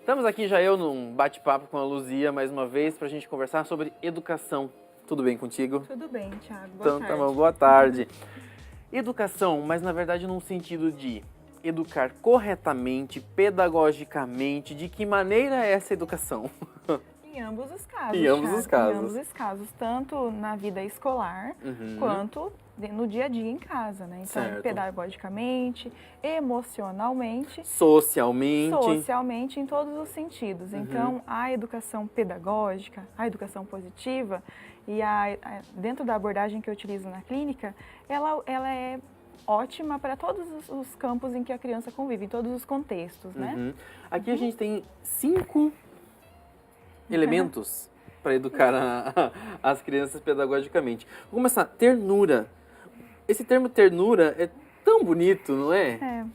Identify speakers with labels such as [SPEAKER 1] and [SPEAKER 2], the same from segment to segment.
[SPEAKER 1] Estamos aqui já eu num bate-papo com a Luzia mais uma vez para a gente conversar sobre educação. Tudo bem contigo?
[SPEAKER 2] Tudo bem, Thiago. Boa
[SPEAKER 1] Então,
[SPEAKER 2] tarde.
[SPEAKER 1] tá bom, boa tarde. Educação, mas na verdade num sentido de educar corretamente, pedagogicamente. De que maneira é essa educação?
[SPEAKER 2] Em ambos os casos,
[SPEAKER 1] Em ambos
[SPEAKER 2] Thiago,
[SPEAKER 1] os casos.
[SPEAKER 2] Em ambos os casos, tanto na vida escolar, quanto no dia a dia em casa, né? Então,
[SPEAKER 1] Certo.
[SPEAKER 2] pedagogicamente, emocionalmente,
[SPEAKER 1] Socialmente.
[SPEAKER 2] em todos os sentidos. Então, a educação pedagógica, a educação positiva e dentro da abordagem que eu utilizo na clínica, ela é ótima para todos os campos em que a criança convive, em todos os contextos, né?
[SPEAKER 1] Aqui a gente tem 5 elementos para educar as crianças pedagogicamente. Vou começar. Ternura. Esse termo ternura é tão bonito, não é?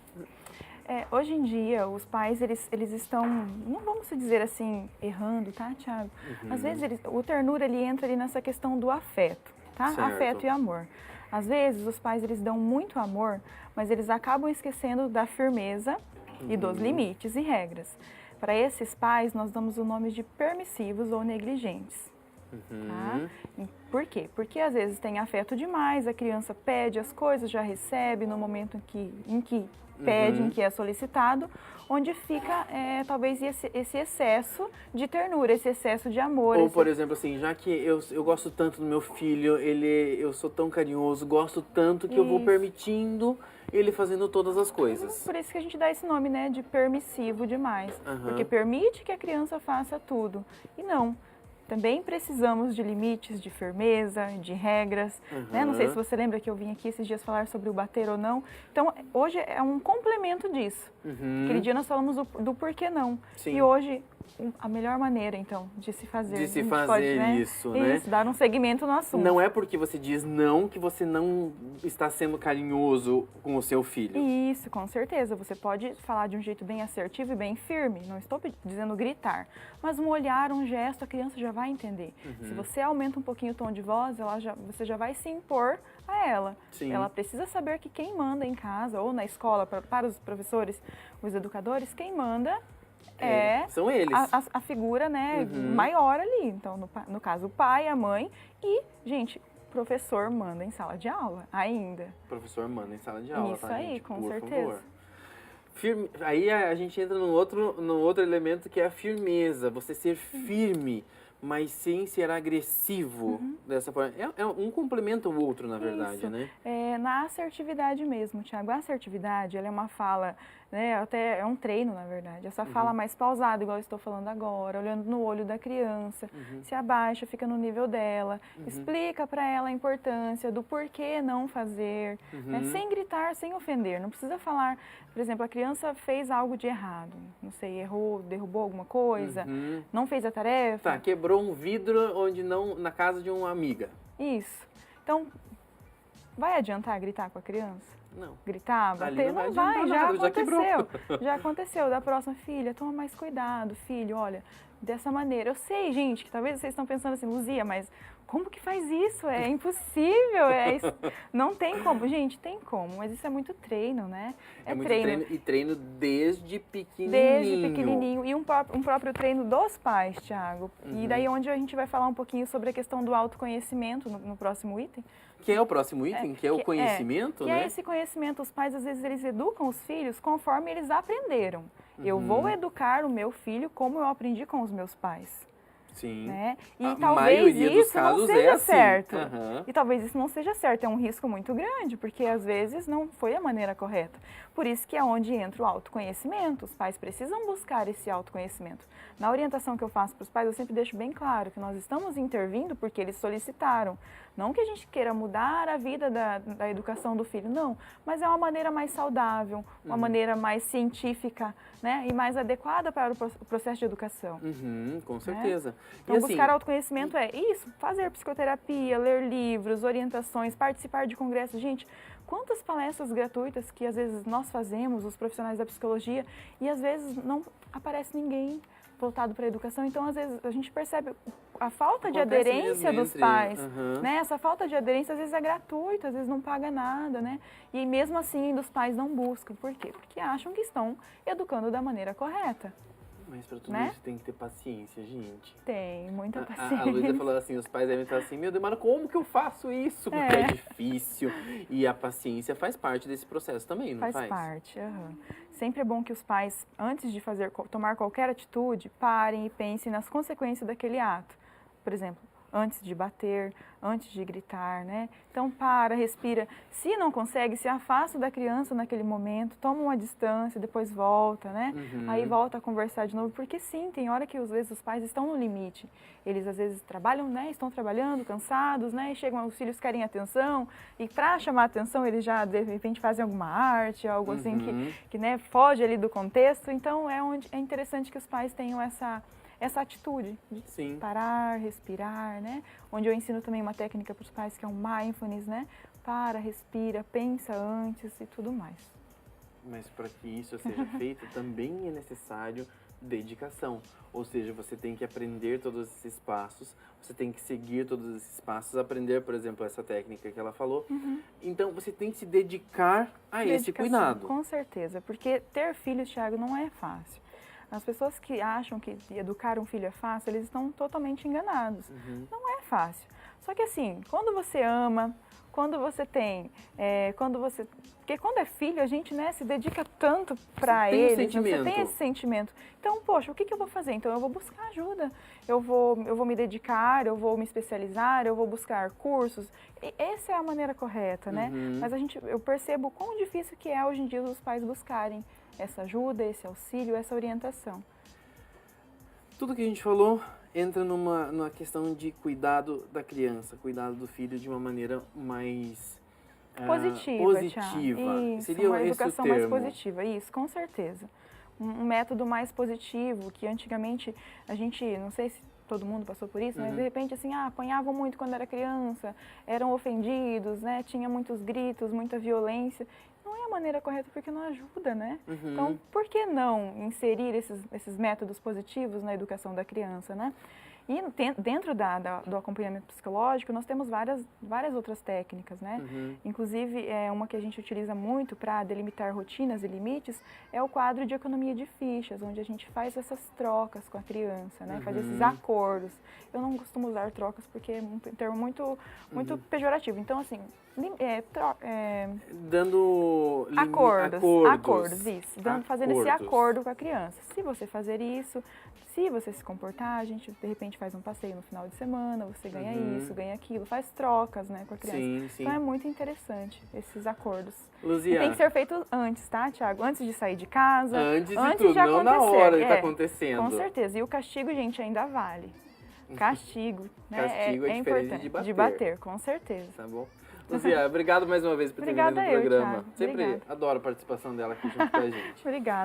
[SPEAKER 2] Hoje em dia, os pais, eles estão, não vamos dizer assim, errando, tá, Thiago? Às vezes, o ternura, ele entra ali nessa questão do afeto, tá?
[SPEAKER 1] Certo.
[SPEAKER 2] Afeto e amor. Às vezes, os pais, eles dão muito amor, mas eles acabam esquecendo da firmeza e dos limites e regras. Para esses pais, nós damos o nome de permissivos ou negligentes. Tá? Por quê? Porque às vezes tem afeto demais, a criança pede as coisas, já recebe no momento em que pede, em que é solicitado, onde fica talvez esse excesso de ternura, esse excesso de amor.
[SPEAKER 1] Ou, por exemplo, assim, já que eu gosto tanto do meu filho, eu sou tão carinhoso, gosto tanto que eu vou permitindo ele fazendo todas as coisas.
[SPEAKER 2] Por isso que a gente dá esse nome, né, de permissivo demais. Porque permite que a criança faça tudo. E não. Também precisamos de limites, de firmeza, de regras. Né? Não sei se você lembra que eu vim aqui esses dias falar sobre o bater ou não. Então, hoje é um complemento disso. Aquele dia nós falamos do porquê não.
[SPEAKER 1] Sim.
[SPEAKER 2] E hoje, a melhor maneira, então, de se fazer.
[SPEAKER 1] De se fazer isso, né?
[SPEAKER 2] Isso, dar um segmento no assunto.
[SPEAKER 1] Não é porque você diz não que você não está sendo carinhoso com o seu filho.
[SPEAKER 2] Isso, com certeza. Você pode falar de um jeito bem assertivo e bem firme. Não estou dizendo gritar. Mas um olhar, um gesto, a criança já vai entender. Se você aumenta um pouquinho o tom de voz, você já vai se impor a ela.
[SPEAKER 1] Sim.
[SPEAKER 2] Ela precisa saber que quem manda em casa ou na escola, para os professores, os educadores, quem manda
[SPEAKER 1] são eles.
[SPEAKER 2] A figura, né, maior ali. Então, no caso, o pai, a mãe e, gente, o professor manda em sala de aula ainda.
[SPEAKER 1] O professor manda em sala de aula,
[SPEAKER 2] Isso
[SPEAKER 1] tá,
[SPEAKER 2] aí,
[SPEAKER 1] gente?
[SPEAKER 2] com
[SPEAKER 1] Por
[SPEAKER 2] certeza.
[SPEAKER 1] Favor. Aí a gente entra no outro elemento que é a firmeza. Você ser firme, mas sem ser agressivo dessa forma. Um complementa o outro, na verdade,
[SPEAKER 2] Isso.
[SPEAKER 1] né?
[SPEAKER 2] Na assertividade mesmo, Thiago. A assertividade, ela é uma fala, né, até é um treino, na verdade. Essa fala mais pausada, igual eu estou falando agora, olhando no olho da criança, se abaixa, fica no nível dela, explica para ela a importância do porquê não fazer, né, sem gritar, sem ofender. Não precisa falar, por exemplo, a criança fez algo de errado, não sei, errou, derrubou alguma coisa, não fez a tarefa.
[SPEAKER 1] Tá, quebrou um vidro na casa de uma amiga.
[SPEAKER 2] Isso. Então, vai adiantar gritar com a criança?
[SPEAKER 1] Não.
[SPEAKER 2] Gritar,
[SPEAKER 1] Ali
[SPEAKER 2] bater?
[SPEAKER 1] não
[SPEAKER 2] Não
[SPEAKER 1] vai
[SPEAKER 2] vai,
[SPEAKER 1] adiantar
[SPEAKER 2] já
[SPEAKER 1] nada, já
[SPEAKER 2] aconteceu.
[SPEAKER 1] quebrou.
[SPEAKER 2] Já aconteceu. Da próxima, filha, toma mais cuidado, filho, olha, dessa maneira. Eu sei, gente, que talvez vocês estão pensando assim, Luzia, mas como que faz isso? É impossível, não tem como. Gente, tem como, mas isso é muito treino, né?
[SPEAKER 1] É muito treino. E treino desde pequenininho.
[SPEAKER 2] Desde pequenininho. E um próprio treino dos pais, Thiago. E daí onde a gente vai falar um pouquinho sobre a questão do autoconhecimento no próximo item.
[SPEAKER 1] Que é o próximo item, que é o conhecimento,
[SPEAKER 2] que
[SPEAKER 1] né?
[SPEAKER 2] é esse conhecimento. Os pais, às vezes, eles educam os filhos conforme eles aprenderam. Eu vou educar o meu filho como eu aprendi com os meus pais.
[SPEAKER 1] Sim.
[SPEAKER 2] Né? E
[SPEAKER 1] A
[SPEAKER 2] talvez
[SPEAKER 1] maioria dos
[SPEAKER 2] isso não
[SPEAKER 1] casos
[SPEAKER 2] seja
[SPEAKER 1] assim.
[SPEAKER 2] certo. E talvez isso não seja certo. É um risco muito grande, porque às vezes não foi a maneira correta. Por isso que é onde entra o autoconhecimento. Os pais precisam buscar esse autoconhecimento. Na orientação que eu faço para os pais, eu sempre deixo bem claro que nós estamos intervindo porque eles solicitaram. Não que a gente queira mudar a vida da educação do filho, não. Mas é uma maneira mais saudável, uma maneira mais científica, né? E mais adequada para o processo de educação.
[SPEAKER 1] Com certeza.
[SPEAKER 2] Então,
[SPEAKER 1] E assim,
[SPEAKER 2] buscar autoconhecimento é isso, fazer psicoterapia, ler livros, orientações, participar de congressos. Gente, quantas palestras gratuitas que às vezes nós fazemos, os profissionais da psicologia, e às vezes não aparece ninguém voltado para a educação. Então, às vezes, a gente percebe a falta de aderência dos pais. Né? Essa falta de aderência, às vezes, é gratuita, às vezes não paga nada, né? E mesmo assim, os pais não buscam. Por quê? Porque acham que estão educando da maneira correta.
[SPEAKER 1] Mas pra tudo
[SPEAKER 2] né?
[SPEAKER 1] isso tem que ter paciência, gente.
[SPEAKER 2] Tem, muita
[SPEAKER 1] A
[SPEAKER 2] paciência.
[SPEAKER 1] Luísa falou assim, os pais devem estar assim, meu Deus, mas como que eu faço isso? Porque é difícil. E a paciência faz parte desse processo também, não faz?
[SPEAKER 2] Faz parte, Sempre é bom que os pais, antes de tomar qualquer atitude, parem e pensem nas consequências daquele ato. Por exemplo, antes de bater, antes de gritar, né? Então, para, respira. Se não consegue, se afasta da criança naquele momento, toma uma distância, depois volta, né? Aí volta a conversar de novo, porque sim, tem hora que às vezes os pais estão no limite. Eles às vezes trabalham, né? Estão trabalhando, cansados, né? E chegam, os filhos querem atenção, e para chamar atenção eles já de repente fazem alguma arte, algo assim que né, foge ali do contexto. Então, é interessante que os pais tenham essa atitude de parar, respirar, né? Onde eu ensino também uma técnica para os pais que é o mindfulness, né? Para, respira, pensa antes e tudo mais.
[SPEAKER 1] Mas para que isso seja feito, também é necessário dedicação. Ou seja, você tem que aprender todos esses passos, você tem que seguir todos esses passos, aprender, por exemplo, essa técnica que ela falou. Então, você tem que se dedicar a esse cuidado.
[SPEAKER 2] Com certeza, porque ter filhos, Thiago, não é fácil. As pessoas que acham que educar um filho é fácil, eles estão totalmente enganados. Não é fácil. Só que assim, quando você ama, quando você tem, porque quando é filho, a gente, né, se dedica tanto para eles, você tem esse sentimento. Então, poxa, o que eu vou fazer? Então, eu vou buscar ajuda, eu vou me dedicar, eu vou me especializar, eu vou buscar cursos. E essa é a maneira correta, né? Mas eu percebo o quão difícil que é hoje em dia os pais buscarem essa ajuda, esse auxílio, essa orientação.
[SPEAKER 1] Tudo que a gente falou entra numa questão de cuidado da criança, cuidado do filho de uma maneira mais positiva.
[SPEAKER 2] Isso,
[SPEAKER 1] Seria
[SPEAKER 2] uma educação mais
[SPEAKER 1] termo.
[SPEAKER 2] positiva, isso, com certeza. Um método mais positivo, que antigamente a gente, não sei se todo mundo passou por isso, mas de repente assim, apanhavam muito quando era criança, eram ofendidos, né? Tinha muitos gritos, muita violência. Não é a maneira correta porque não ajuda, né? Então, por que não inserir esses métodos positivos na educação da criança, né? E dentro do acompanhamento psicológico, nós temos várias outras técnicas, né? Inclusive, uma que a gente utiliza muito para delimitar rotinas e limites é o quadro de economia de fichas, onde a gente faz essas trocas com a criança, né? Faz esses acordos. Eu não costumo usar trocas porque é um termo muito pejorativo. Então, assim,
[SPEAKER 1] dando
[SPEAKER 2] acordos, isso. Fazendo esse acordo com a criança. Se você fazer isso, se você se comportar, a gente de repente faz um passeio no final de semana, você ganha isso, ganha aquilo, faz trocas, né, com a criança. Então é muito interessante esses acordos.
[SPEAKER 1] Luzia,
[SPEAKER 2] e tem que ser feito antes, tá, Thiago? Antes de sair de casa,
[SPEAKER 1] antes de tudo,
[SPEAKER 2] de
[SPEAKER 1] não
[SPEAKER 2] acontecer.
[SPEAKER 1] na hora que tá acontecendo.
[SPEAKER 2] Com certeza. E o castigo, gente, ainda vale. Castigo, né?
[SPEAKER 1] Castigo é
[SPEAKER 2] importante. De bater, com certeza.
[SPEAKER 1] Tá bom. Luzia, obrigado mais uma vez por ter vindo no programa.
[SPEAKER 2] Thiago.
[SPEAKER 1] Sempre
[SPEAKER 2] Obrigada.
[SPEAKER 1] adoro a participação dela aqui junto com a gente.
[SPEAKER 2] Obrigada.